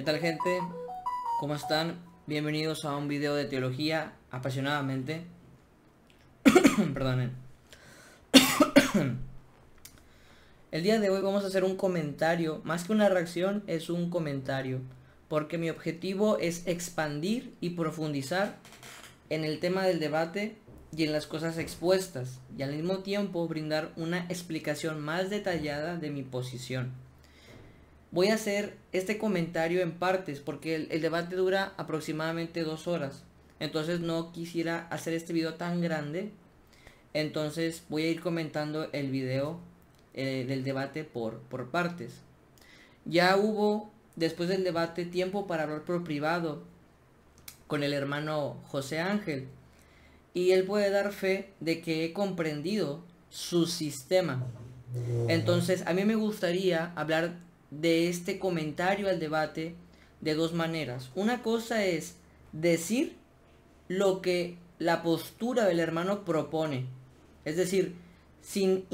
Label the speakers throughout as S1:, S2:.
S1: ¿Qué tal, gente? ¿Cómo están? Bienvenidos a un video de teología apasionadamente. Perdonen. El día de hoy vamos a hacer un comentario, más que una reacción, es un comentario, porque mi objetivo es expandir y profundizar en el tema del debate y en las cosas expuestas, y al mismo tiempo brindar una explicación más detallada de mi posición. Voy a hacer este comentario en partes porque el debate dura aproximadamente 2 horas. Entonces no quisiera hacer este video tan grande. Entonces voy a ir comentando el video del debate por partes. Ya hubo, después del debate, tiempo para hablar por privado con el hermano José Ángel. Y él puede dar fe de que he comprendido su sistema. Entonces a mí me gustaría hablar de este comentario al debate de dos maneras. Una cosa es decir lo que la postura del hermano propone, es decir, sin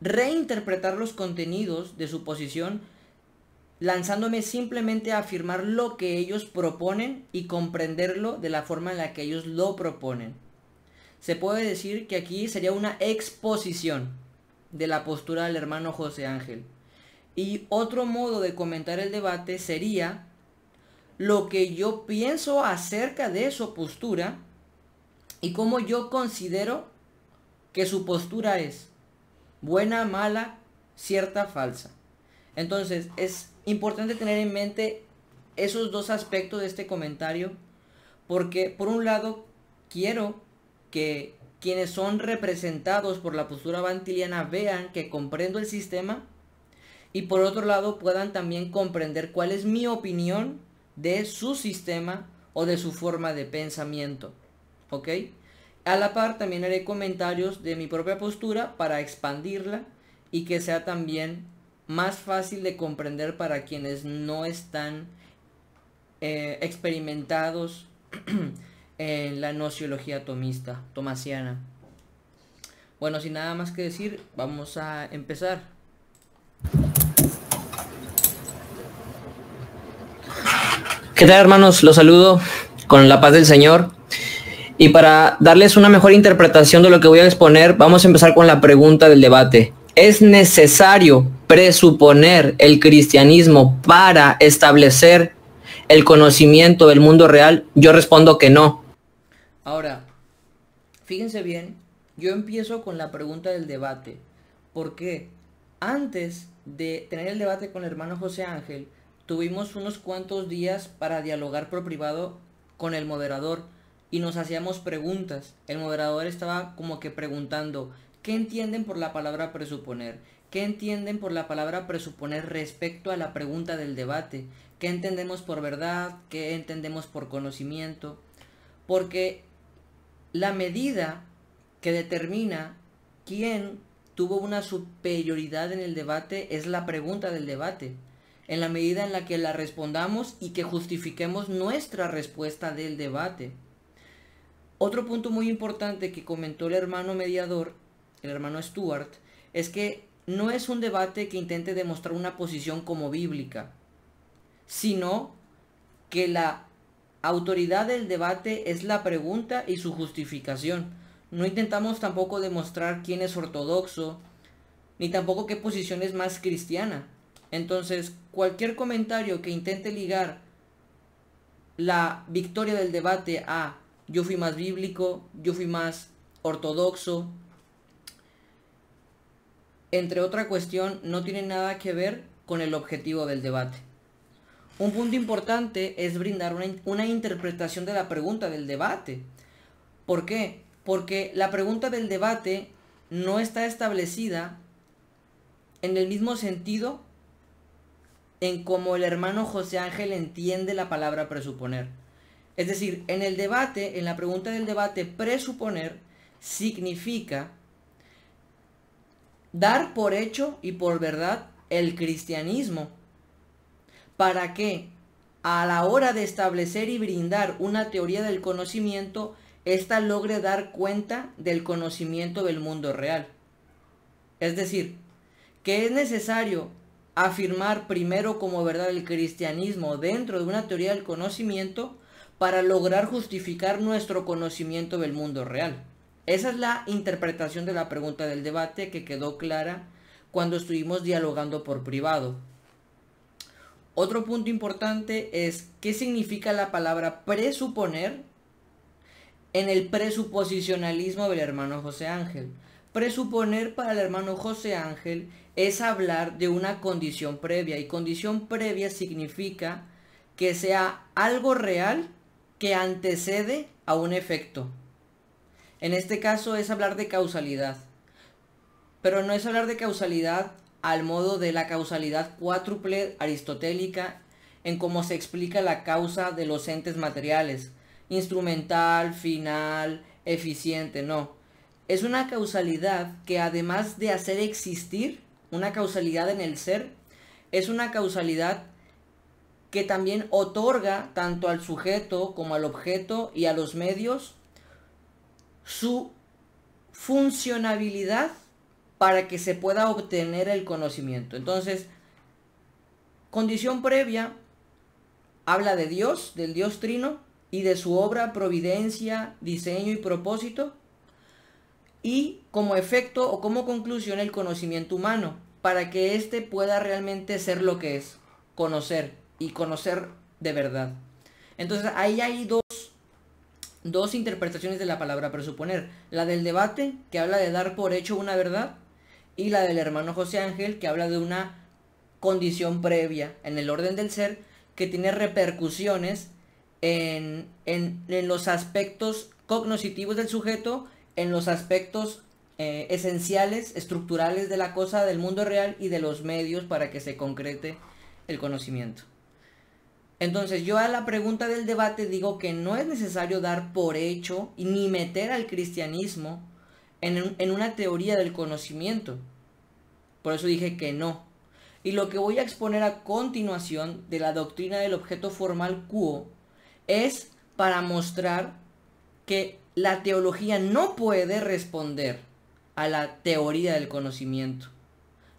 S1: reinterpretar los contenidos de su posición, lanzándome simplemente a afirmar lo que ellos proponen y comprenderlo de la forma en la que ellos lo proponen. Se puede decir que aquí sería una exposición de la postura del hermano José Ángel. Y otro modo de comentar el debate sería lo que yo pienso acerca de su postura y cómo yo considero que su postura es buena, mala, cierta, falsa. Entonces es importante tener en mente esos dos aspectos de este comentario, porque por un lado quiero que quienes son representados por la postura bantiliana vean que comprendo el sistema, y por otro lado puedan también comprender cuál es mi opinión de su sistema o de su forma de pensamiento. ¿Ok? A la par también haré comentarios de mi propia postura para expandirla y que sea también más fácil de comprender para quienes no están experimentados en la gnoseología tomasiana. Bueno, sin nada más que decir, vamos a empezar. ¿Qué tal, hermanos? Los saludo con la paz del Señor. Y para darles una mejor interpretación de lo que voy a exponer, vamos a empezar con la pregunta del debate. ¿Es necesario presuponer el cristianismo para establecer el conocimiento del mundo real? Yo respondo que no. Ahora, fíjense bien, yo empiezo con la pregunta del debate. Porque antes de tener el debate con el hermano José Ángel, tuvimos unos cuantos días para dialogar por privado con el moderador y nos hacíamos preguntas. El moderador estaba como que preguntando, ¿qué entienden por la palabra presuponer? ¿Qué entienden por la palabra presuponer respecto a la pregunta del debate? ¿Qué entendemos por verdad? ¿Qué entendemos por conocimiento? Porque la medida que determina quién tuvo una superioridad en el debate es la pregunta del debate, en la medida en la que la respondamos y que justifiquemos nuestra respuesta del debate. Otro punto muy importante que comentó el hermano mediador, el hermano Stuart, es que no es un debate que intente demostrar una posición como bíblica, sino que la autoridad del debate es la pregunta y su justificación. No intentamos tampoco demostrar quién es ortodoxo, ni tampoco qué posición es más cristiana. Entonces, cualquier comentario que intente ligar la victoria del debate a yo fui más bíblico, yo fui más ortodoxo, entre otra cuestión, no tiene nada que ver con el objetivo del debate. Un punto importante es brindar una interpretación de la pregunta del debate. ¿Por qué? Porque la pregunta del debate no está establecida en el mismo sentido en cómo el hermano José Ángel entiende la palabra presuponer. Es decir, en el debate, en la pregunta del debate, presuponer significa dar por hecho y por verdad el cristianismo, para que a la hora de establecer y brindar una teoría del conocimiento, ésta logre dar cuenta del conocimiento del mundo real. Es decir, que es necesario afirmar primero como verdad el cristianismo dentro de una teoría del conocimiento para lograr justificar nuestro conocimiento del mundo real. Esa es la interpretación de la pregunta del debate que quedó clara cuando estuvimos dialogando por privado. Otro punto importante es qué significa la palabra presuponer en el presuposicionalismo del hermano José Ángel. Presuponer para el hermano José Ángel es hablar de una condición previa, y condición previa significa que sea algo real que antecede a un efecto. En este caso es hablar de causalidad, pero no es hablar de causalidad al modo de la causalidad cuádruple aristotélica en cómo se explica la causa de los entes materiales, instrumental, final, eficiente, no. Es una causalidad que, además de hacer existir una causalidad en el ser, es una causalidad que también otorga tanto al sujeto como al objeto y a los medios su funcionabilidad para que se pueda obtener el conocimiento. Entonces, condición previa habla de Dios, del Dios Trino, y de su obra, providencia, diseño y propósito, y como efecto o como conclusión el conocimiento humano, para que éste pueda realmente ser lo que es, conocer, y conocer de verdad. Entonces ahí hay dos interpretaciones de la palabra presuponer: la del debate, que habla de dar por hecho una verdad, y la del hermano José Ángel, que habla de una condición previa en el orden del ser, que tiene repercusiones en los aspectos cognoscitivos del sujeto, en los aspectos esenciales, estructurales de la cosa, del mundo real, y de los medios para que se concrete el conocimiento. Entonces yo a la pregunta del debate digo que no es necesario dar por hecho ni meter al cristianismo en una teoría del conocimiento. Por eso dije que no. Y lo que voy a exponer a continuación de la doctrina del objeto formal quo es para mostrar que la teología no puede responder a la teoría del conocimiento.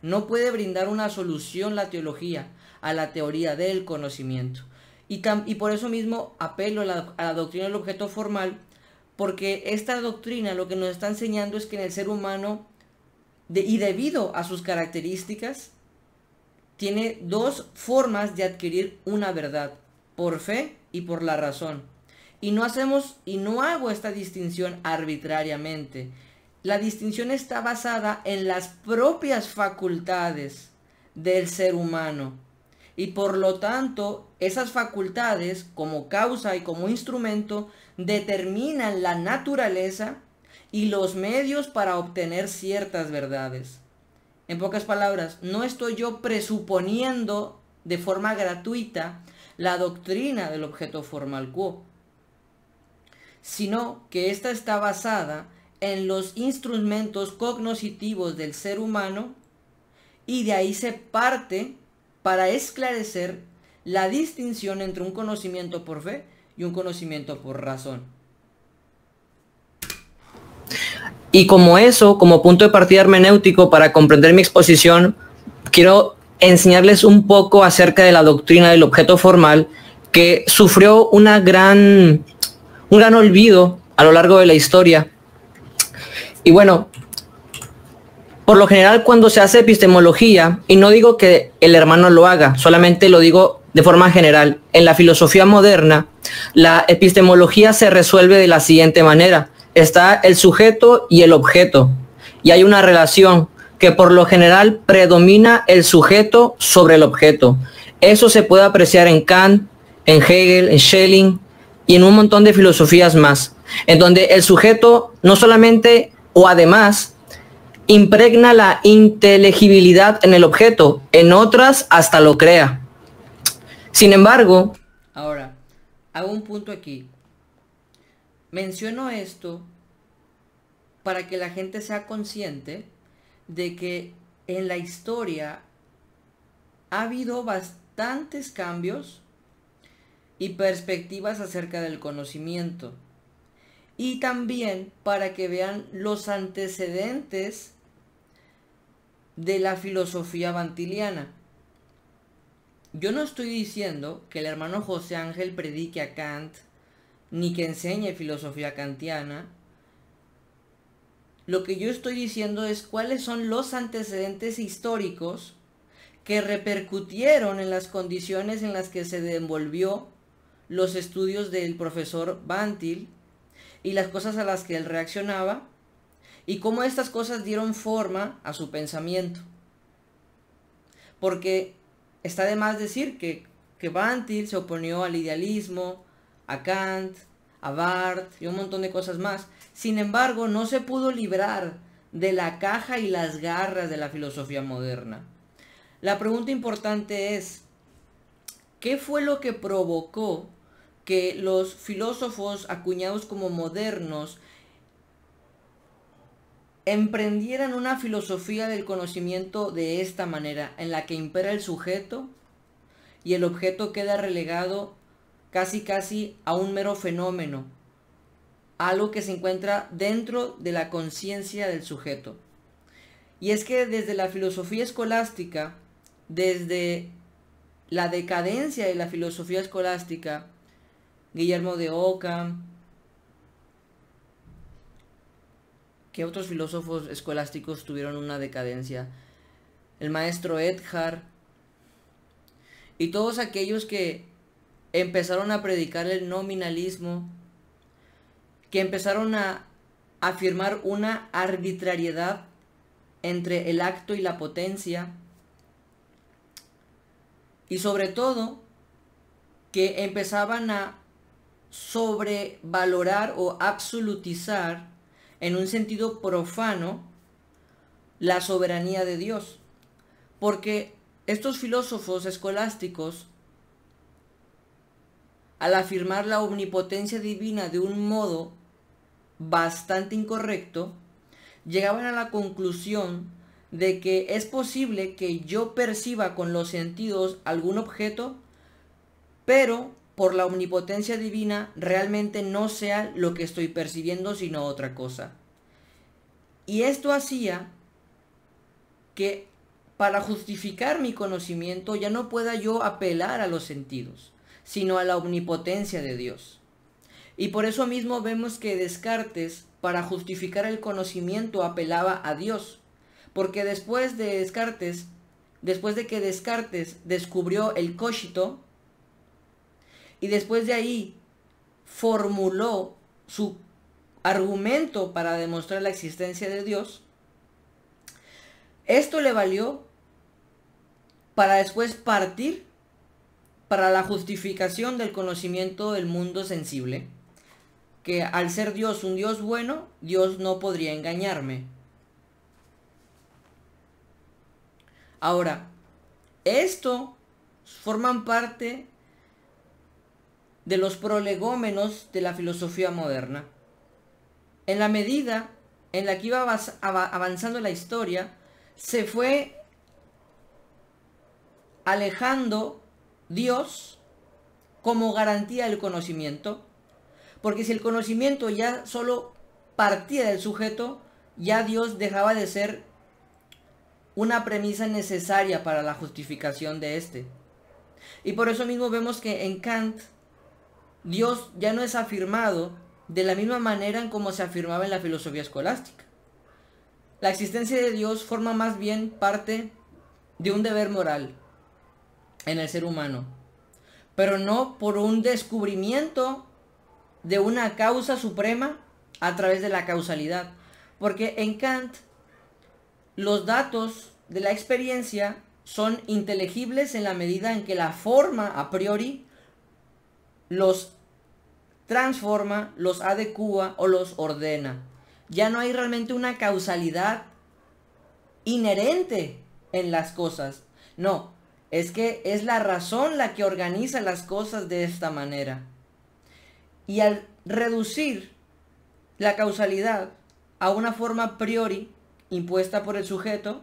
S1: No puede brindar una solución la teología a la teoría del conocimiento. Y por eso mismo apelo a la doctrina del objeto formal, porque esta doctrina lo que nos está enseñando es que en el ser humano, y debido a sus características, tiene dos formas de adquirir una verdad: por fe y por la razón. Y no hago esta distinción arbitrariamente. La distinción está basada en las propias facultades del ser humano. Y por lo tanto, esas facultades, como causa y como instrumento, determinan la naturaleza y los medios para obtener ciertas verdades. En pocas palabras, no estoy yo presuponiendo de forma gratuita la doctrina del objeto formal quo, sino que ésta está basada en los instrumentos cognoscitivos del ser humano, y de ahí se parte para esclarecer la distinción entre un conocimiento por fe y un conocimiento por razón. Y como punto de partida hermenéutico para comprender mi exposición, quiero enseñarles un poco acerca de la doctrina del objeto formal, que sufrió un gran olvido a lo largo de la historia. Y bueno, por lo general cuando se hace epistemología, y no digo que el hermano lo haga, solamente lo digo de forma general, en la filosofía moderna, la epistemología se resuelve de la siguiente manera: está el sujeto y el objeto, y hay una relación que por lo general predomina el sujeto sobre el objeto. Eso se puede apreciar en Kant, en Hegel, en Schelling y en un montón de filosofías más, en donde el sujeto no solamente o además impregna la inteligibilidad en el objeto, en otras hasta lo crea. Sin embargo, ahora, hago un punto aquí. Menciono esto para que la gente sea consciente de que en la historia ha habido bastantes cambios y perspectivas acerca del conocimiento. Y también para que vean los antecedentes de la filosofía bantiliana. yo no estoy diciendo que el hermano José Ángel predique a Kant, ni que enseñe filosofía kantiana. Lo que yo estoy diciendo es cuáles son los antecedentes históricos que repercutieron en las condiciones en las que se desenvolvió los estudios del profesor Bantil y las cosas a las que él reaccionaba y cómo estas cosas dieron forma a su pensamiento. Porque está de más decir que Bantil se oponió al idealismo, a Kant, a Barth y un montón de cosas más. Sin embargo, no se pudo librar de la caja y las garras de la filosofía moderna. La pregunta importante es, ¿qué fue lo que provocó que los filósofos acuñados como modernos emprendieran una filosofía del conocimiento de esta manera, en la que impera el sujeto y el objeto queda relegado casi a un mero fenómeno, algo que se encuentra dentro de la conciencia del sujeto? Y es que desde la filosofía escolástica, desde la decadencia de la filosofía escolástica, Guillermo de Ockham, ¿qué otros filósofos escolásticos tuvieron una decadencia? El maestro Eckhart y todos aquellos que empezaron a predicar el nominalismo, que empezaron a afirmar una arbitrariedad entre el acto y la potencia, y sobre todo que empezaban a sobrevalorar o absolutizar en un sentido profano la soberanía de Dios. Porque estos filósofos escolásticos, al afirmar la omnipotencia divina de un modo bastante incorrecto, llegaban a la conclusión de que es posible que yo perciba con los sentidos algún objeto, pero por la omnipotencia divina realmente no sea lo que estoy percibiendo, sino otra cosa. Y esto hacía que para justificar mi conocimiento ya no pueda yo apelar a los sentidos, sino a la omnipotencia de Dios. Y por eso mismo vemos que Descartes, para justificar el conocimiento, apelaba a Dios. Porque después de que Descartes descubrió el cogito, y después de ahí formuló su argumento para demostrar la existencia de Dios, esto le valió para después partir para la justificación del conocimiento del mundo sensible, que al ser Dios un Dios bueno, Dios no podría engañarme. Ahora, esto forman parte de los prolegómenos de la filosofía moderna. En la medida en la que iba avanzando la historia, se fue alejando Dios como garantía del conocimiento, porque si el conocimiento ya solo partía del sujeto, ya Dios dejaba de ser una premisa necesaria para la justificación de este. Y por eso mismo vemos que en Kant Dios ya no es afirmado de la misma manera en como se afirmaba en la filosofía escolástica. La existencia de Dios forma más bien parte de un deber moral en el ser humano, pero no por un descubrimiento de una causa suprema a través de la causalidad. Porque en Kant los datos de la experiencia son inteligibles en la medida en que la forma a priori los transforma, los adecúa o los ordena. Ya no hay realmente una causalidad inherente en las cosas. No, es que es la razón la que organiza las cosas de esta manera. Y al reducir la causalidad a una forma a priori impuesta por el sujeto,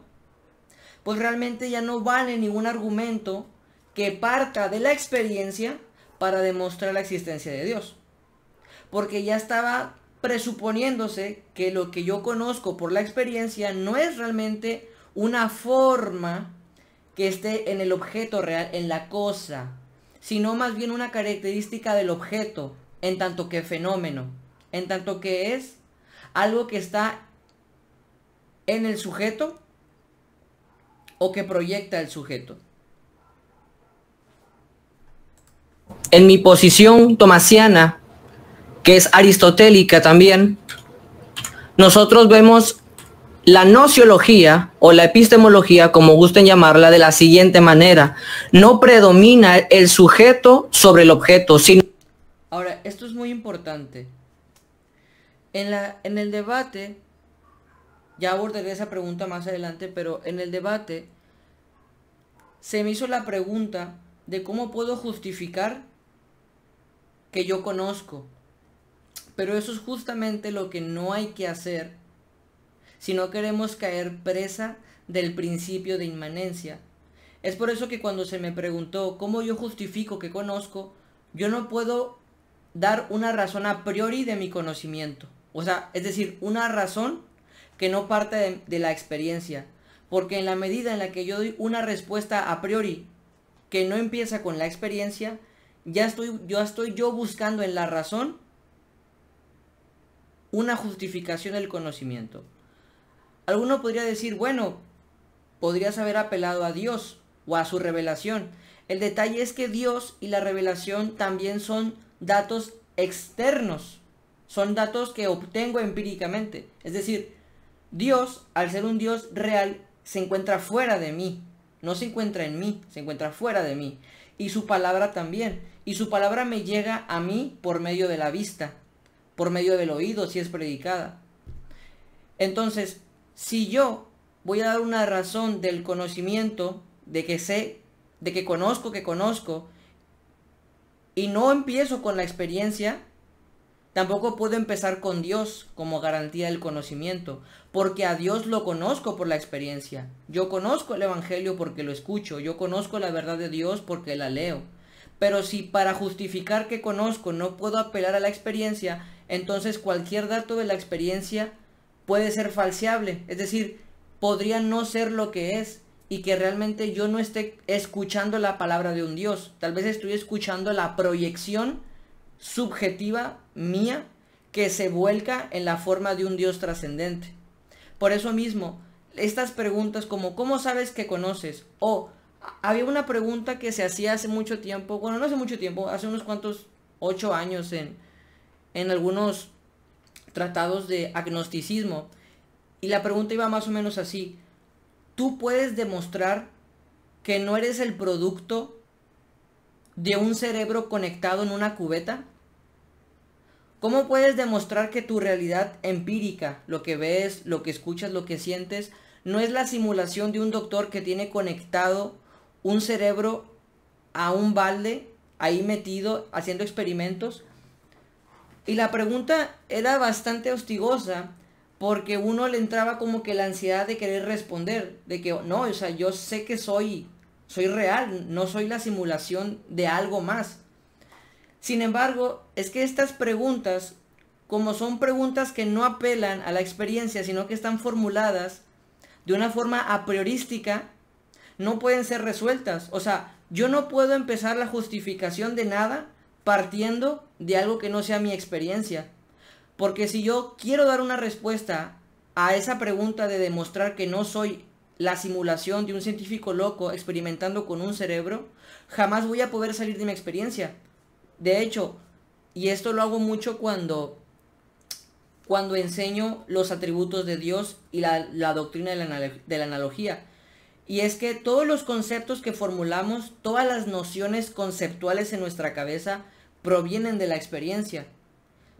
S1: pues realmente ya no vale ningún argumento que parta de la experiencia para demostrar la existencia de Dios. Porque ya estaba presuponiéndose que lo que yo conozco por la experiencia no es realmente una forma que esté en el objeto real, en la cosa, sino más bien una característica del objeto, en tanto que fenómeno, en tanto que es algo que está en el sujeto o que proyecta el sujeto. En mi posición tomasiana, que es aristotélica también, nosotros vemos la nociología o la epistemología, como gusten llamarla, de la siguiente manera: no predomina el sujeto sobre el objeto, sino... Ahora, esto es muy importante. En el debate, ya abordaré esa pregunta más adelante, pero en el debate se me hizo la pregunta de cómo puedo justificar que yo conozco. Pero eso es justamente lo que no hay que hacer si no queremos caer presa del principio de inmanencia. Es por eso que cuando se me preguntó cómo yo justifico que conozco, yo no puedo dar una razón a priori de mi conocimiento. O sea, es decir, una razón que no parte de la experiencia. Porque en la medida en la que yo doy una respuesta a priori que no empieza con la experiencia, ya estoy yo buscando en la razón una justificación del conocimiento. Alguno podría decir, bueno, podrías haber apelado a Dios o a su revelación. El detalle es que Dios y la revelación también son datos externos, son datos que obtengo empíricamente. Es decir, Dios, al ser un Dios real, se encuentra fuera de mí, no se encuentra en mí, se encuentra fuera de mí. Y su palabra también, y su palabra me llega a mí por medio de la vista, por medio del oído, si es predicada. Entonces, si yo voy a dar una razón del conocimiento, de que sé, de que conozco, y no empiezo con la experiencia, tampoco puedo empezar con Dios como garantía del conocimiento, porque a Dios lo conozco por la experiencia. Yo conozco el Evangelio porque lo escucho, yo conozco la verdad de Dios porque la leo. Pero si para justificar que conozco no puedo apelar a la experiencia, entonces cualquier dato de la experiencia puede ser falseable, es decir, podría no ser lo que es y que realmente yo no esté escuchando la palabra de un Dios. Tal vez estoy escuchando la proyección subjetiva mía que se vuelca en la forma de un Dios trascendente. Por eso mismo, estas preguntas como ¿cómo sabes que conoces? O había una pregunta que se hacía hace mucho tiempo, bueno, no hace mucho tiempo, hace unos cuantos 8 años en algunos tratados de agnosticismo, y la pregunta iba más o menos así: ¿tú puedes demostrar que no eres el producto de un cerebro conectado en una cubeta? ¿Cómo puedes demostrar que tu realidad empírica, lo que ves, lo que escuchas, lo que sientes, no es la simulación de un doctor que tiene conectado un cerebro a un balde, ahí metido, haciendo experimentos? Y la pregunta era bastante hostigosa, porque uno le entraba como que la ansiedad de querer responder, de que no, o sea, yo sé que soy real, no soy la simulación de algo más. Sin embargo, es que estas preguntas, como son preguntas que no apelan a la experiencia, sino que están formuladas de una forma a priorística, no pueden ser resueltas. O sea, yo no puedo empezar la justificación de nada partiendo de algo que no sea mi experiencia. Porque si yo quiero dar una respuesta a esa pregunta de demostrar que no soy la simulación de un científico loco experimentando con un cerebro, jamás voy a poder salir de mi experiencia. De hecho, y esto lo hago mucho cuando enseño los atributos de Dios y la doctrina de la analogía. Y es que todos los conceptos que formulamos, todas las nociones conceptuales en nuestra cabeza provienen de la experiencia.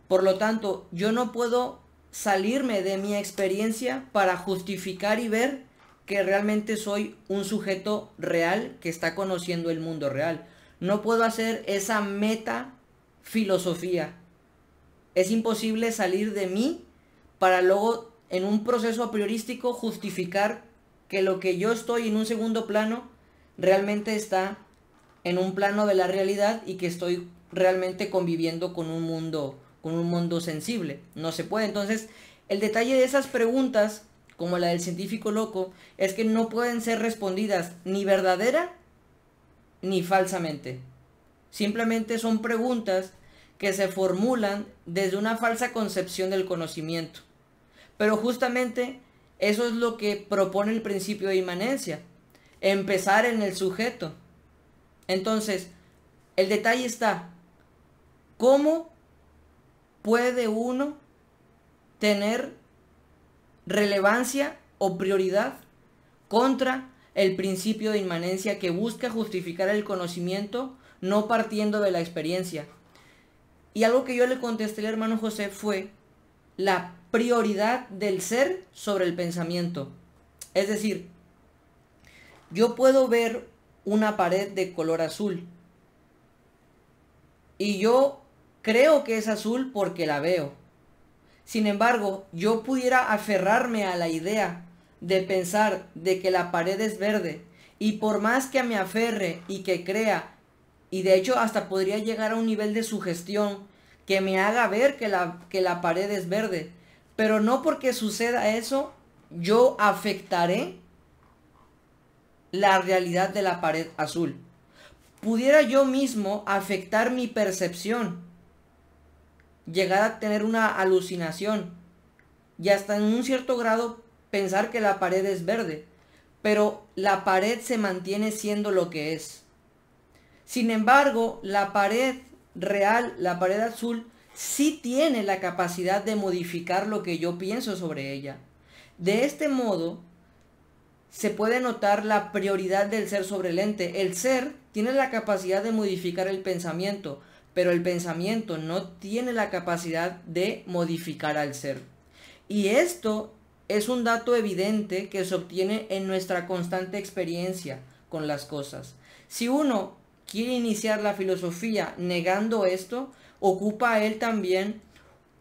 S1: Por lo tanto, yo no puedo salirme de mi experiencia para justificar y ver que realmente soy un sujeto real que está conociendo el mundo real. No puedo hacer esa metafilosofía. Es imposible salir de mí para luego, en un proceso a priorístico, justificar que lo que yo estoy en un segundo plano realmente está en un plano de la realidad y que estoy realmente conviviendo con un mundo sensible. No se puede. Entonces, el detalle de esas preguntas,
S2: como la del científico loco, es que no pueden ser respondidas ni verdadera ni falsamente. Simplemente son preguntas que se formulan desde una falsa concepción del conocimiento. Pero justamente eso es lo que propone el principio de inmanencia, empezar en el sujeto. Entonces, el detalle está, ¿cómo puede uno tener relevancia o prioridad contra el principio de inmanencia que busca justificar el conocimiento no partiendo de la experiencia? Y algo que yo le contesté al hermano José fue la prioridad del ser sobre el pensamiento. Es decir, yo puedo ver una pared de color azul y yo creo que es azul porque la veo. Sin embargo, yo pudiera aferrarme a la idea de pensar de que la pared es verde, y por más que me aferre y que crea, y de hecho hasta podría llegar a un nivel de sugestión que me haga ver que la pared es verde, pero no porque suceda eso, yo afectaré la realidad de la pared azul. Pudiera yo mismo afectar mi percepción, llegar a tener una alucinación y hasta en un cierto grado pensar que la pared es verde, pero la pared se mantiene siendo lo que es. Sin embargo, la pared real, la pared azul, sí tiene la capacidad de modificar lo que yo pienso sobre ella. De este modo, se puede notar la prioridad del ser sobre el ente. El ser tiene la capacidad de modificar el pensamiento, pero el pensamiento no tiene la capacidad de modificar al ser. Y esto es un dato evidente que se obtiene en nuestra constante experiencia con las cosas. Si uno quiere iniciar la filosofía negando esto, ocupa a él también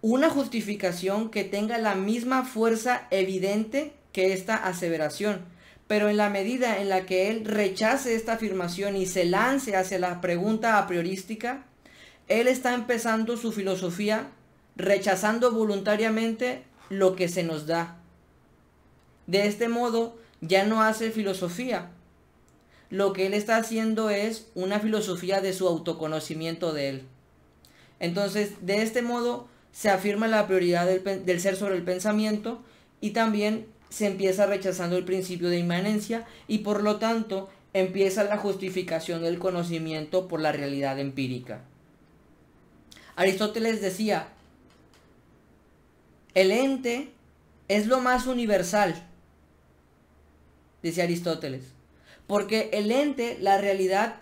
S2: una justificación que tenga la misma fuerza evidente que esta aseveración. Pero en la medida en la que él rechace esta afirmación y se lance hacia la pregunta a priorística, él está empezando su filosofía rechazando voluntariamente lo que se nos da. De este modo, ya no hace filosofía. Lo que él está haciendo es una filosofía de su autoconocimiento de él. Entonces, de este modo, se afirma la prioridad del ser sobre el pensamiento, y también se empieza rechazando el principio de inmanencia, y por lo tanto empieza la justificación del conocimiento por la realidad empírica. Aristóteles decía, el ente es lo más universal, decía Aristóteles, porque el ente, la realidad,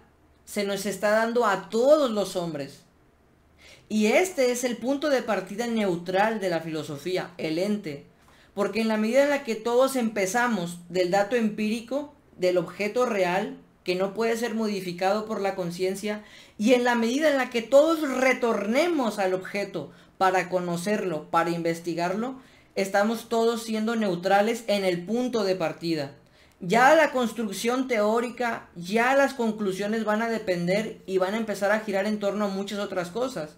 S2: se nos está dando a todos los hombres. Y este es el punto de partida neutral de la filosofía, el ente. Porque en la medida en la que todos empezamos del dato empírico, del objeto real, que no puede ser modificado por la conciencia, y en la medida en la que todos retornemos al objeto para conocerlo, para investigarlo, estamos todos siendo neutrales en el punto de partida. Ya la construcción teórica, ya las conclusiones van a depender y van a empezar a girar en torno a muchas otras cosas.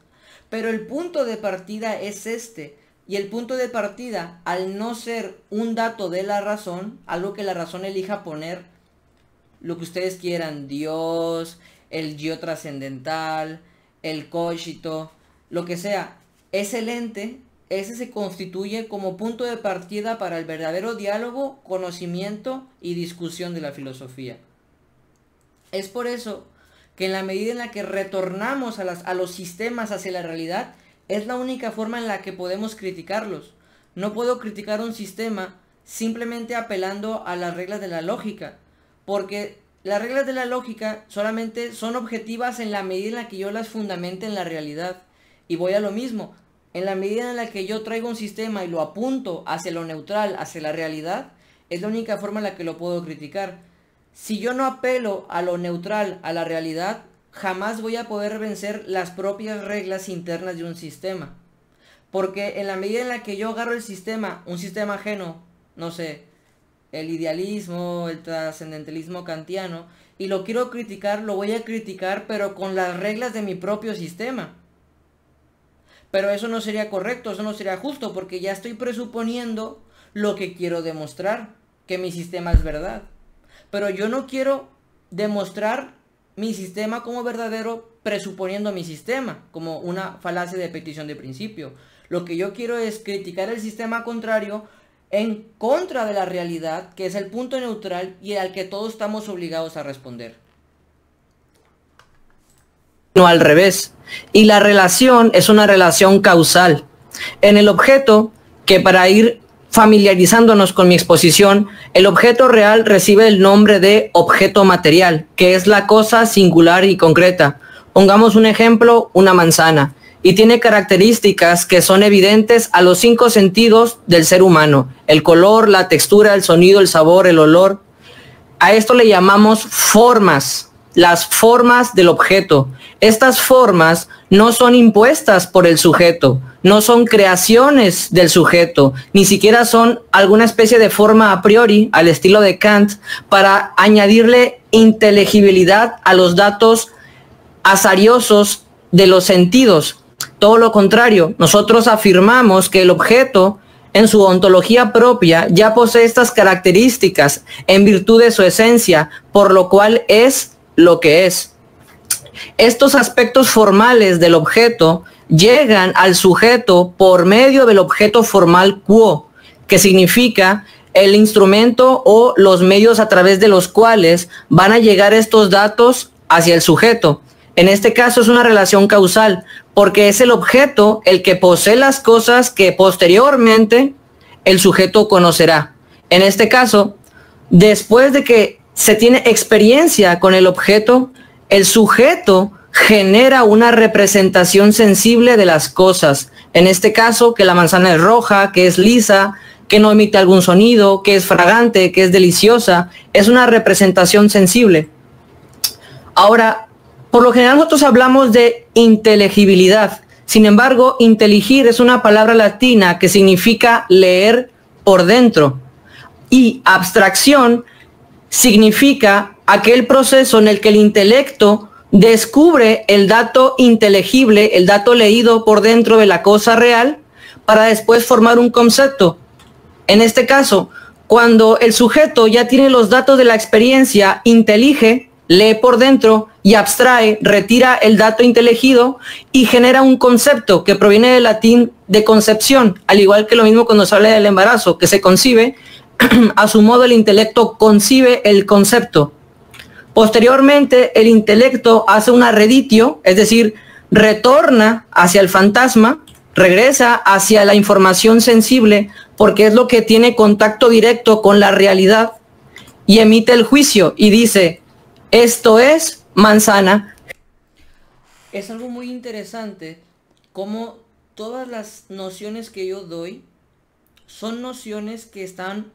S2: Pero el punto de partida es este. Y el punto de partida, al no ser un dato de la razón, algo que la razón elija poner, lo que ustedes quieran, Dios, el yo trascendental, el cogito, lo que sea, es el ente, ese se constituye como punto de partida para el verdadero diálogo, conocimiento y discusión de la filosofía. Es por eso que en la medida en la que retornamos a los sistemas hacia la realidad, es la única forma en la que podemos criticarlos. No puedo criticar un sistema simplemente apelando a las reglas de la lógica, porque las reglas de la lógica solamente son objetivas en la medida en la que yo las fundamente en la realidad. Y voy a lo mismo, en la medida en la que yo traigo un sistema y lo apunto hacia lo neutral, hacia la realidad, es la única forma en la que lo puedo criticar. Si yo no apelo a lo neutral, a la realidad, jamás voy a poder vencer las propias reglas internas de un sistema. Porque en la medida en la que yo agarro el sistema, un sistema ajeno, no sé, el idealismo, el trascendentalismo kantiano, y lo quiero criticar, lo voy a criticar, pero con las reglas de mi propio sistema. Pero eso no sería correcto, eso no sería justo, porque ya estoy presuponiendo lo que quiero demostrar, que mi sistema es verdad. Pero yo no quiero demostrar mi sistema como verdadero presuponiendo mi sistema, como una falacia de petición de principio. Lo que yo quiero es criticar el sistema contrario en contra de la realidad, que es el punto neutral y al que todos estamos obligados a responder.
S1: No al revés. Y la relación es una relación causal. En el objeto, que para ir familiarizándonos con mi exposición, el objeto real recibe el nombre de objeto material, que es la cosa singular y concreta. Pongamos un ejemplo, una manzana, y tiene características que son evidentes a los 5 sentidos del ser humano: el color, la textura, el sonido, el sabor, el olor. A esto le llamamos formas, las formas del objeto. Estas formas no son impuestas por el sujeto, no son creaciones del sujeto, ni siquiera son alguna especie de forma a priori, al estilo de Kant, para añadirle inteligibilidad a los datos azariosos de los sentidos. Todo lo contrario, nosotros afirmamos que el objeto, en su ontología propia, ya posee estas características en virtud de su esencia, por lo cual es lo que es. Estos aspectos formales del objeto llegan al sujeto por medio del objeto formal quo, que significa el instrumento o los medios a través de los cuales van a llegar estos datos hacia el sujeto. En este caso es una relación causal, porque es el objeto el que posee las cosas que posteriormente el sujeto conocerá. En este caso, después de que se tiene experiencia con el objeto, el sujeto genera una representación sensible de las cosas. En este caso, que la manzana es roja, que es lisa, que no emite algún sonido, que es fragante, que es deliciosa. Es una representación sensible. Ahora, por lo general nosotros hablamos de inteligibilidad. Sin embargo, inteligir es una palabra latina que significa leer por dentro. Y abstracción significa aquel proceso en el que el intelecto descubre el dato inteligible, el dato leído por dentro de la cosa real, para después formar un concepto. En este caso, cuando el sujeto ya tiene los datos de la experiencia, intelige, lee por dentro y abstrae, retira el dato inteligido y genera un concepto que proviene del latín de concepción, al igual que lo mismo cuando se habla del embarazo, que se concibe. A su modo el intelecto concibe el concepto. Posteriormente el intelecto hace un arreditio, es decir, retorna hacia el fantasma, regresa hacia la información sensible, porque es lo que tiene contacto directo con la realidad, y emite el juicio y dice: esto es manzana.
S2: Es algo muy interesante cómo todas las nociones que yo doy son nociones que están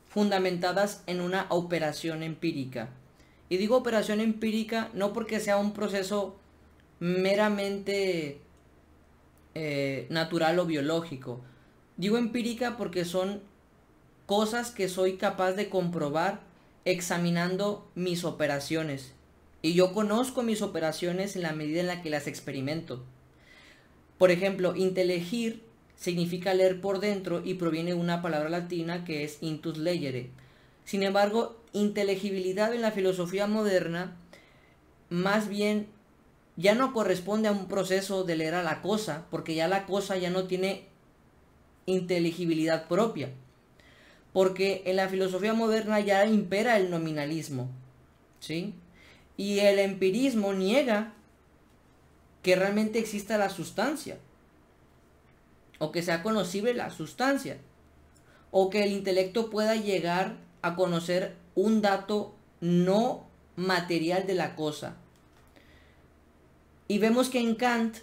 S2: fundamentadas en una operación empírica. Y digo operación empírica no porque sea un proceso meramente natural o biológico. Digo empírica porque son cosas que soy capaz de comprobar examinando mis operaciones. Y yo conozco mis operaciones en la medida en la que las experimento. Por ejemplo, inteligir significa leer por dentro y proviene de una palabra latina que es intus legere. Sin embargo, inteligibilidad en la filosofía moderna más bien ya no corresponde a un proceso de leer a la cosa, porque ya la cosa ya no tiene inteligibilidad propia. Porque en la filosofía moderna ya impera el nominalismo, ¿sí? Y el empirismo niega que realmente exista la sustancia, o que sea conocible la sustancia, o que el intelecto pueda llegar a conocer un dato no material de la cosa. Y vemos que en Kant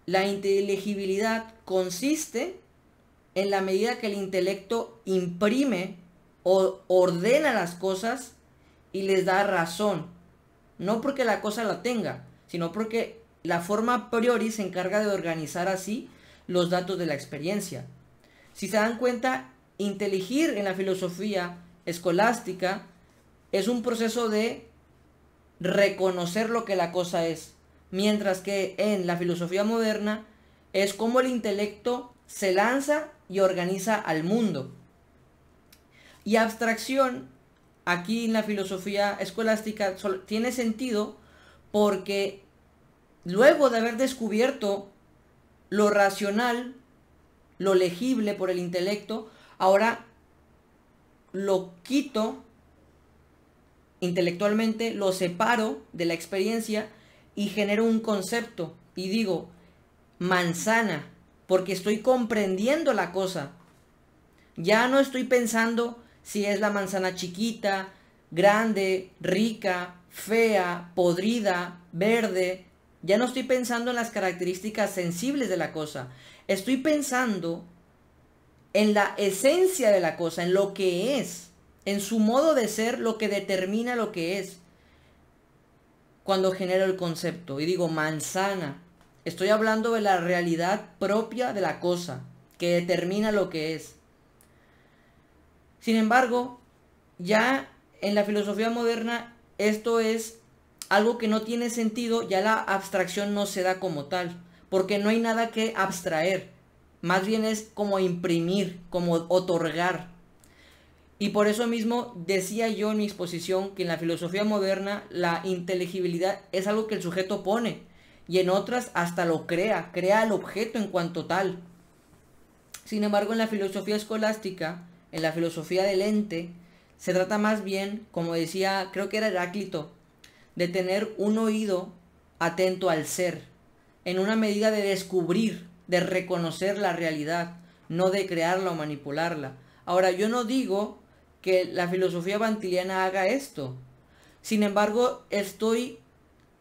S2: la inteligibilidad consiste en la medida que el intelecto imprime o ordena las cosas y les da razón, no porque la cosa la tenga, sino porque la forma a priori se encarga de organizar así los datos de la experiencia. Si se dan cuenta, inteligir en la filosofía escolástica es un proceso de reconocer lo que la cosa es, mientras que en la filosofía moderna es como el intelecto se lanza y organiza al mundo. Y abstracción, aquí en la filosofía escolástica, tiene sentido porque luego de haber descubierto lo racional, lo legible por el intelecto, ahora lo quito intelectualmente, lo separo de la experiencia y genero un concepto y digo manzana, porque estoy comprendiendo la cosa. Ya no estoy pensando si es la manzana chiquita, grande, rica, fea, podrida, verde. Ya no estoy pensando en las características sensibles de la cosa. Estoy pensando en la esencia de la cosa, en lo que es, en su modo de ser, lo que determina lo que es. Cuando genero el concepto y digo manzana, estoy hablando de la realidad propia de la cosa, que determina lo que es. Sin embargo, ya en la filosofía moderna esto es algo que no tiene sentido, ya la abstracción no se da como tal, porque no hay nada que abstraer, más bien es como imprimir, como otorgar. Y por eso mismo decía yo en mi exposición que en la filosofía moderna la inteligibilidad es algo que el sujeto pone, y en otras hasta lo crea el objeto en cuanto tal. Sin embargo, en la filosofía escolástica, en la filosofía del ente, se trata más bien, como decía, creo que era Heráclito, de tener un oído atento al ser, en una medida de descubrir, de reconocer la realidad, no de crearla o manipularla. Ahora, yo no digo que la filosofía bantiliana haga esto. Sin embargo, estoy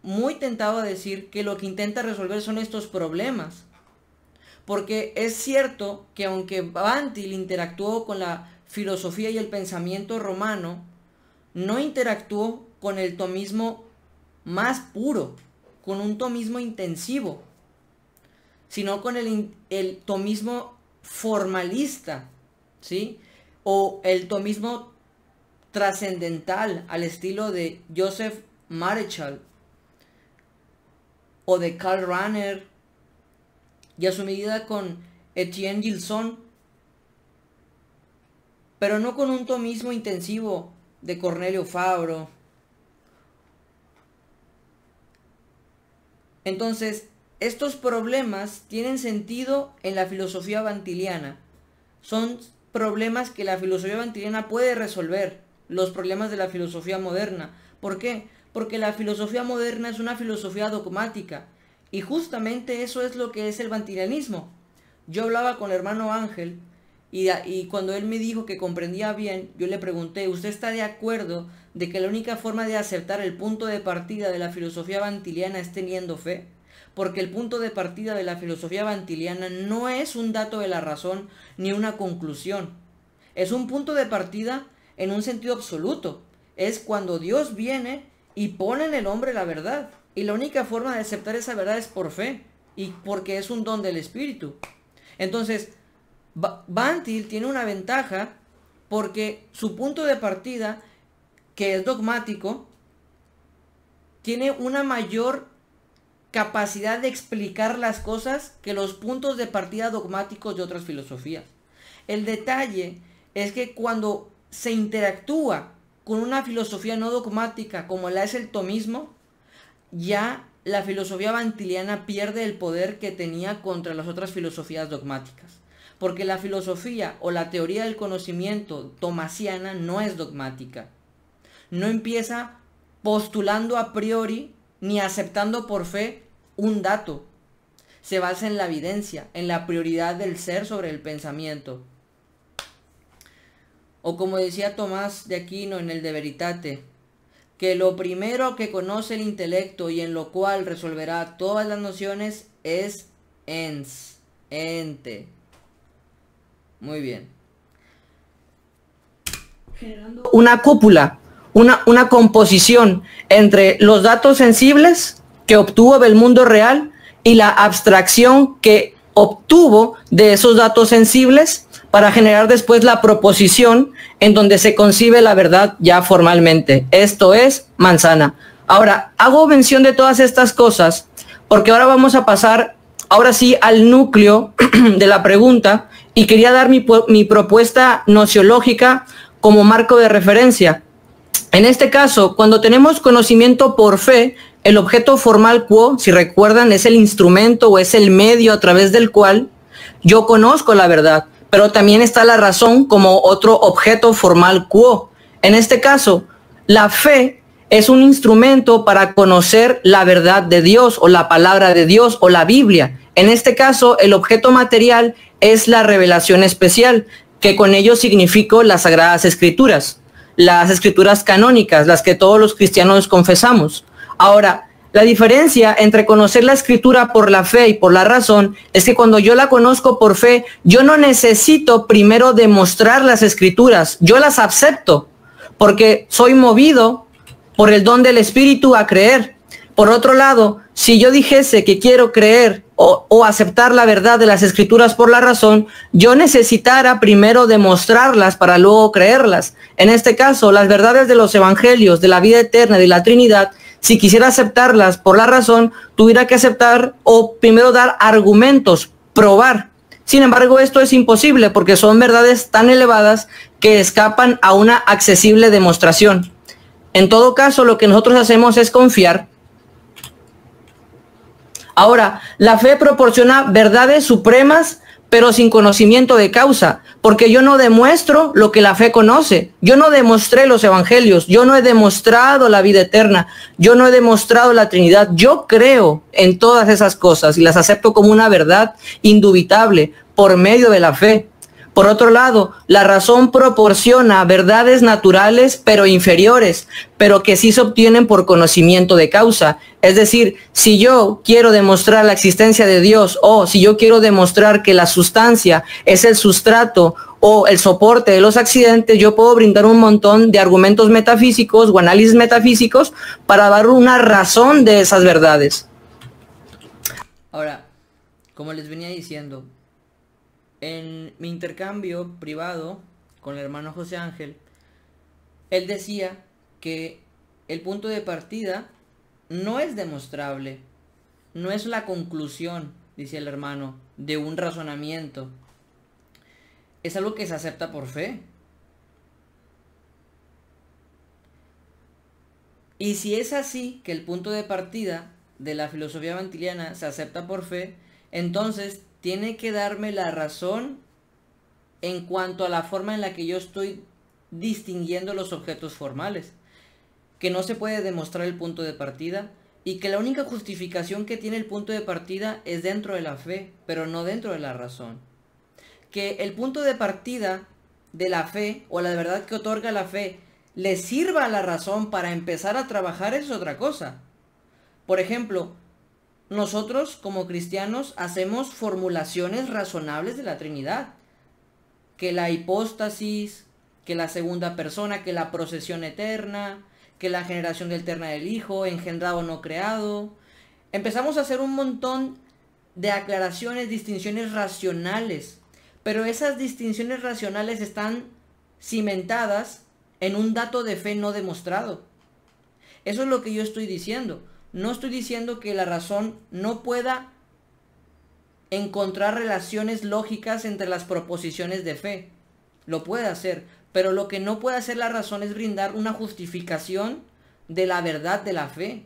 S2: muy tentado a decir que lo que intenta resolver son estos problemas. Porque es cierto que aunque Bantil interactuó con la filosofía y el pensamiento romano, no interactuó con el tomismo más puro, con un tomismo intensivo, sino con el tomismo formalista, ¿sí? O el tomismo trascendental al estilo de Joseph Marechal o de Karl Rahner, y a su medida con Etienne Gilson, pero no con un tomismo intensivo de Cornelio Fabro. Entonces, estos problemas tienen sentido en la filosofía bantiliana. Son problemas que la filosofía bantiliana puede resolver, los problemas de la filosofía moderna. ¿Por qué? Porque la filosofía moderna es una filosofía dogmática, y justamente eso es lo que es el bantilianismo. Yo hablaba con el hermano Ángel, y cuando él me dijo que comprendía bien, yo le pregunté, ¿usted está de acuerdo de que la única forma de aceptar el punto de partida de la filosofía bantiliana es teniendo fe? Porque el punto de partida de la filosofía bantiliana no es un dato de la razón ni una conclusión. Es un punto de partida en un sentido absoluto. Es cuando Dios viene y pone en el hombre la verdad. Y la única forma de aceptar esa verdad es por fe, y porque es un don del Espíritu. Entonces, Bantil tiene una ventaja porque su punto de partida, que es dogmático, tiene una mayor capacidad de explicar las cosas que los puntos de partida dogmáticos de otras filosofías. El detalle es que cuando se interactúa con una filosofía no dogmática como la es el tomismo, ya la filosofía bantiliana pierde el poder que tenía contra las otras filosofías dogmáticas. Porque la filosofía o la teoría del conocimiento tomasiana no es dogmática. No empieza postulando a priori ni aceptando por fe un dato. Se basa en la evidencia, en la prioridad del ser sobre el pensamiento. O como decía Tomás de Aquino en el De Veritate, que lo primero que conoce el intelecto y en lo cual resolverá todas las nociones es ens, ente. Muy bien. Generando una cúpula, una composición entre los datos sensibles que obtuvo del mundo real y la abstracción que obtuvo de esos datos sensibles para generar después la proposición en donde se concibe la verdad ya formalmente. Esto es manzana. Ahora, hago mención de todas estas cosas porque ahora vamos a pasar, ahora sí, al núcleo de la pregunta,
S1: y quería dar mi propuesta nociológica como marco de referencia. En este caso, cuando tenemos conocimiento por fe, el objeto formal quo, si recuerdan, es el instrumento o es el medio a través del cual yo conozco la verdad, pero también está la razón como otro objeto formal quo. En este caso, la fe es un instrumento para conocer la verdad de Dios o la palabra de Dios o la Biblia. En este caso, el objeto material es la revelación especial, que con ello significo las Sagradas Escrituras, las escrituras canónicas, las que todos los cristianos confesamos. Ahora, la diferencia entre conocer la escritura por la fe y por la razón es que cuando yo la conozco por fe, yo no necesito primero demostrar las escrituras, yo las acepto, porque soy movido por el don del Espíritu a creer. Por otro lado, si yo dijese que quiero creer o aceptar la verdad de las escrituras por la razón, yo necesitara primero demostrarlas para luego creerlas. En este caso, las verdades de los evangelios, de la vida eterna y de la Trinidad, si quisiera aceptarlas por la razón, tuviera que aceptar o primero dar argumentos, probar. Sin embargo, esto es imposible porque son verdades tan elevadas que escapan a una accesible demostración. En todo caso, lo que nosotros hacemos es confiar. Ahora, la fe proporciona verdades supremas, pero sin conocimiento de causa, porque yo no demuestro lo que la fe conoce. Yo no demostré los evangelios, yo no he demostrado la vida eterna, yo no he demostrado la Trinidad. Yo creo en todas esas cosas y las acepto como una verdad indubitable por medio de la fe. Por otro lado, la razón proporciona verdades naturales pero inferiores, pero que sí se obtienen por conocimiento de causa. Es decir, si yo quiero demostrar la existencia de Dios o si yo quiero demostrar que la sustancia es el sustrato o el soporte de los accidentes, yo puedo brindar un montón de argumentos metafísicos o análisis metafísicos para dar una razón de esas verdades.
S2: Ahora, como les venía diciendo, en mi intercambio privado con el hermano José Ángel, él decía que el punto de partida no es demostrable, no es la conclusión, dice el hermano, de un razonamiento. Es algo que se acepta por fe. Y si es así, que el punto de partida de la filosofía vantiliana se acepta por fe, entonces tiene que darme la razón en cuanto a la forma en la que yo estoy distinguiendo los objetos formales, que no se puede demostrar el punto de partida y que la única justificación que tiene el punto de partida es dentro de la fe, pero no dentro de la razón. Que el punto de partida de la fe o la verdad que otorga la fe le sirva a la razón para empezar a trabajar es otra cosa. Por ejemplo, nosotros como cristianos hacemos formulaciones razonables de la Trinidad, que la hipóstasis, que la segunda persona, que la procesión eterna, que la generación eterna del Hijo, engendrado o no creado. Empezamos a hacer un montón de aclaraciones, distinciones racionales, pero esas distinciones racionales están cimentadas en un dato de fe no demostrado. Eso es lo que yo estoy diciendo. No estoy diciendo que la razón no pueda encontrar relaciones lógicas entre las proposiciones de fe. Lo puede hacer, pero lo que no puede hacer la razón es brindar una justificación de la verdad de la fe.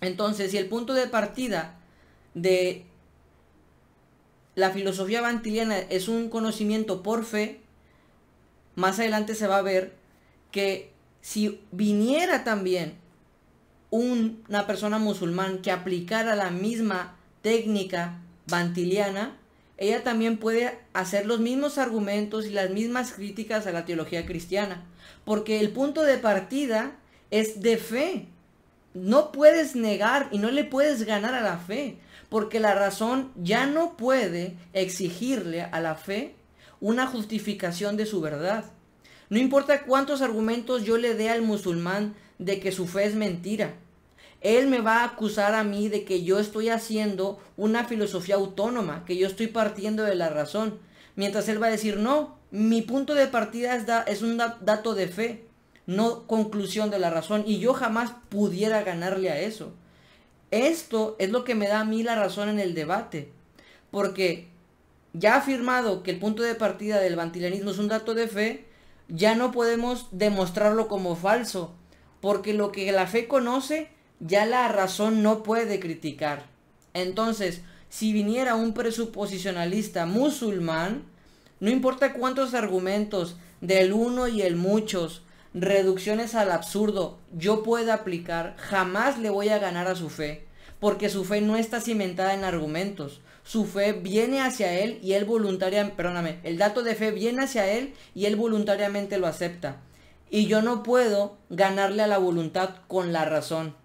S2: Entonces, si el punto de partida de la filosofía vantiliana es un conocimiento por fe, más adelante se va a ver que si viniera también una persona musulmán que aplicara la misma técnica vantiliana, ella también puede hacer los mismos argumentos y las mismas críticas a la teología cristiana, porque el punto de partida es de fe. No puedes negar y no le puedes ganar a la fe, porque la razón ya no puede exigirle a la fe una justificación de su verdad. No importa cuántos argumentos yo le dé al musulmán de que su fe es mentira, él me va a acusar a mí de que yo estoy haciendo una filosofía autónoma, que yo estoy partiendo de la razón. Mientras él va a decir, no, mi punto de partida es un dato de fe, no conclusión de la razón. Y yo jamás pudiera ganarle a eso. Esto es lo que me da a mí la razón en el debate. Porque ya afirmado que el punto de partida del vantilanismo es un dato de fe, ya no podemos demostrarlo como falso, porque lo que la fe conoce, ya la razón no puede criticar. Entonces, si viniera un presuposicionalista musulmán, no importa cuántos argumentos del uno y el muchos, reducciones al absurdo, yo pueda aplicar, jamás le voy a ganar a su fe, porque su fe no está cimentada en argumentos. Su fe viene hacia él y él voluntariamente, perdóname, el dato de fe viene hacia él y él voluntariamente lo acepta. Y yo no puedo ganarle a la voluntad con la razón.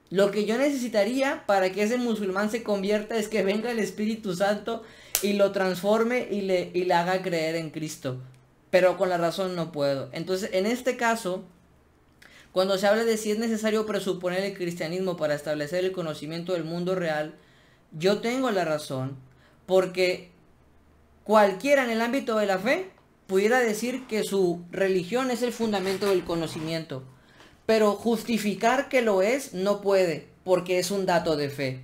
S2: Lo que yo necesitaría para que ese musulmán se convierta es que venga el Espíritu Santo y lo transforme y le haga creer en Cristo. Pero con la razón no puedo. Entonces, en este caso, cuando se habla de si es necesario presuponer el cristianismo para establecer el conocimiento del mundo real, yo tengo la razón, porque cualquiera en el ámbito de la fe pudiera decir que su religión es el fundamento del conocimiento, pero justificar que lo es no puede, porque es un dato de fe.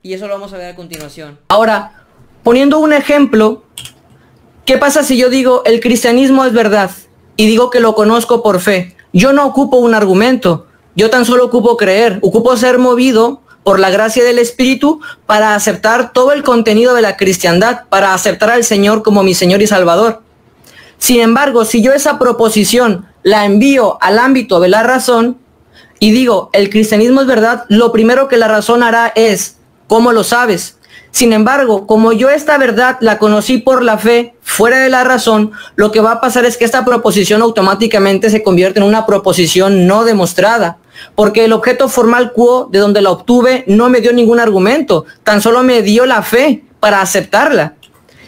S2: Y eso lo vamos a ver a continuación. Ahora, poniendo un ejemplo, ¿qué pasa si yo digo el cristianismo es verdad y digo que lo conozco por fe? Yo no ocupo un argumento, yo tan solo ocupo creer, ocupo ser movido por la gracia del Espíritu para aceptar todo el contenido de la cristiandad, para aceptar al Señor como mi Señor y Salvador. Sin embargo, si yo esa proposición la envío al ámbito de la razón y digo, el cristianismo es verdad, lo primero que la razón hará es, ¿cómo lo sabes? Sin embargo, como yo esta verdad la conocí por la fe, fuera de la razón, lo que va a pasar es que esta proposición automáticamente se convierte en una proposición no demostrada, porque el objeto formal quo, de donde la obtuve, no me dio ningún argumento, tan solo me dio la fe para aceptarla.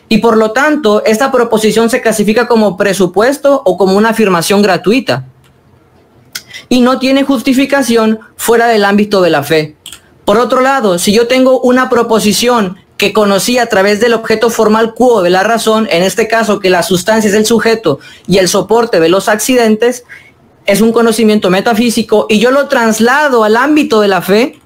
S2: Y por lo tanto, esta proposición se clasifica como presupuesto o como una afirmación gratuita. Y no tiene justificación fuera del ámbito de la fe. Por otro lado, si yo tengo una proposición que conocí a través del objeto formal quo de la razón, en este caso que la sustancia es el sujeto y el soporte de los accidentes, es un conocimiento metafísico y yo lo traslado al ámbito de la fe,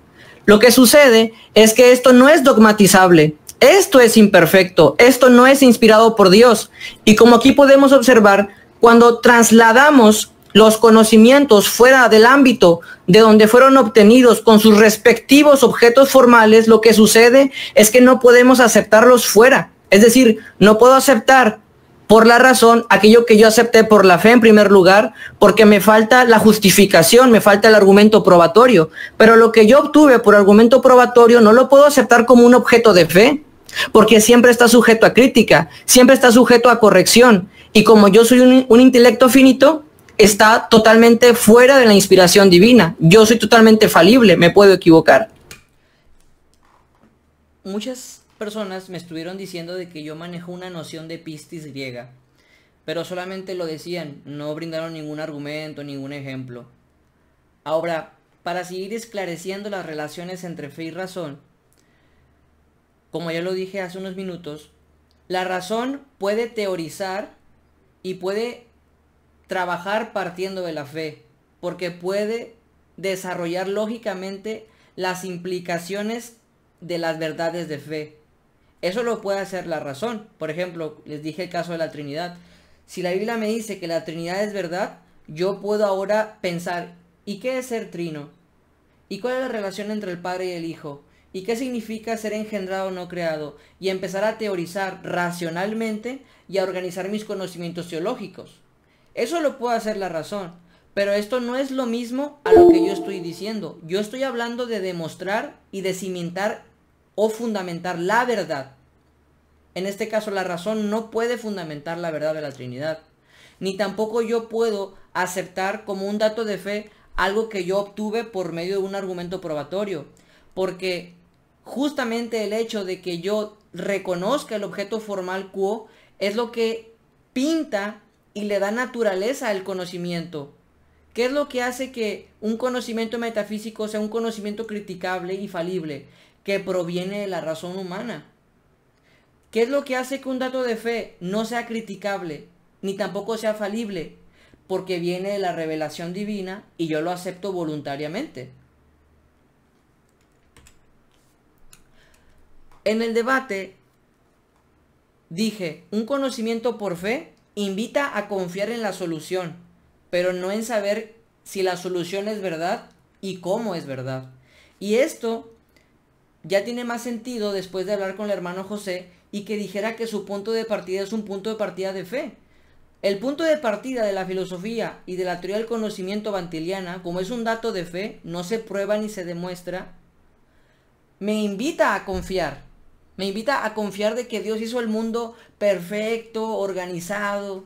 S2: lo que sucede es que esto no es dogmatizable. Esto es imperfecto, esto no es inspirado por Dios. Y como aquí podemos observar, cuando trasladamos los conocimientos fuera del ámbito de donde fueron obtenidos con sus respectivos objetos formales, lo que sucede es que no podemos aceptarlos fuera. Es decir, no puedo aceptar por la razón aquello que yo acepté por la fe en primer lugar, porque me falta la justificación, me falta el argumento probatorio. Pero lo que yo obtuve por argumento probatorio no lo puedo aceptar como un objeto de fe, porque siempre está sujeto a crítica, siempre está sujeto a corrección. Y como yo soy un intelecto finito, está totalmente fuera de la inspiración divina. Yo soy totalmente falible, me puedo equivocar. Muchas personas me estuvieron diciendo de que yo manejo una noción de pistis griega, pero solamente lo decían, no brindaron ningún argumento, ningún ejemplo. Ahora, para seguir esclareciendo las relaciones entre fe y razón, como ya lo dije hace unos minutos, la razón puede teorizar y puede trabajar partiendo de la fe, porque puede desarrollar lógicamente las implicaciones de las verdades de fe. Eso lo puede hacer la razón. Por ejemplo, les dije el caso de la Trinidad. Si la Biblia me dice que la Trinidad es verdad, yo puedo ahora pensar, ¿y qué es ser trino? ¿Y cuál es la relación entre el Padre y el Hijo? ¿Y qué significa ser engendrado o no creado? Y empezar a teorizar racionalmente y a organizar mis conocimientos teológicos. Eso lo puede hacer la razón, pero esto no es lo mismo a lo que yo estoy diciendo. Yo estoy hablando de demostrar y de cimentar o fundamentar la verdad. En este caso, la razón no puede fundamentar la verdad de la Trinidad. Ni tampoco yo puedo aceptar como un dato de fe algo que yo obtuve por medio de un argumento probatorio. Porque justamente el hecho de que yo reconozca el objeto formal quo es lo que pinta y le da naturaleza al conocimiento. ¿Qué es lo que hace que un conocimiento metafísico sea un conocimiento criticable y falible? Que proviene de la razón humana. ¿Qué es lo que hace que un dato de fe no sea criticable, ni tampoco sea falible? Porque viene de la revelación divina y yo lo acepto voluntariamente. En el debate, Dije, un conocimiento por fe invita a confiar en la solución, pero no en saber si la solución es verdad y cómo es verdad. Y esto ya tiene más sentido después de hablar con el hermano José y que dijera que su punto de partida es un punto de partida de fe. El punto de partida de la filosofía y de la teoría del conocimiento bantiliana, como es un dato de fe, no se prueba ni se demuestra, me invita a confiar. Me invita a confiar de que Dios hizo el mundo perfecto, organizado.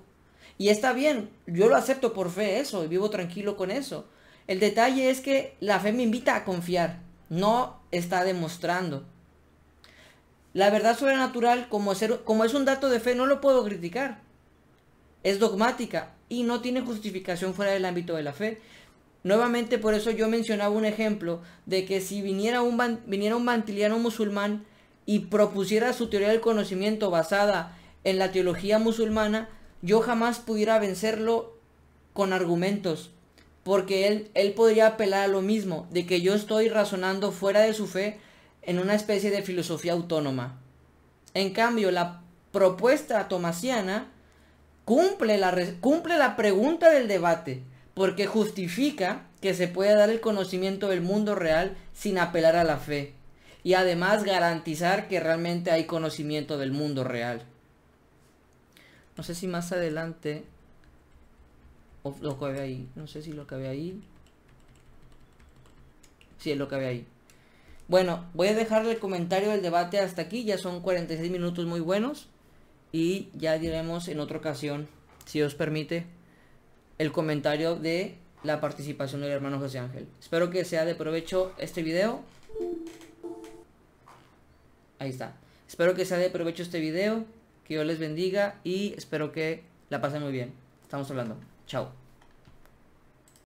S2: Y está bien, yo lo acepto por fe eso, y vivo tranquilo con eso. El detalle es que la fe me invita a confiar, no está demostrando. La verdad sobrenatural, como es un dato de fe, no lo puedo criticar. Es dogmática y no tiene justificación fuera del ámbito de la fe. Nuevamente, por eso yo mencionaba un ejemplo de que si viniera un bantiliano musulmán y propusiera su teoría del conocimiento basada en la teología musulmana, yo jamás pudiera vencerlo con argumentos, porque él podría apelar a lo mismo, de que yo estoy razonando fuera de su fe en una especie de filosofía autónoma. En cambio, la propuesta tomasiana cumple la pregunta del debate, porque justifica que se puede dar el conocimiento del mundo real sin apelar a la fe, y además garantizar que realmente hay conocimiento del mundo real. No sé si más adelante o lo acabé ahí, no sé si lo acabé ahí. Sí, lo acabé ahí. Bueno, voy a dejarle el comentario del debate hasta aquí, ya son 46 minutos muy buenos. Y ya diremos en otra ocasión, si os permite, el comentario de la participación del hermano José Ángel. Espero que sea de provecho este video. Ahí está. Espero que sea de provecho este video. Que Dios les bendiga y espero que la pasen muy bien. Estamos hablando. Chao.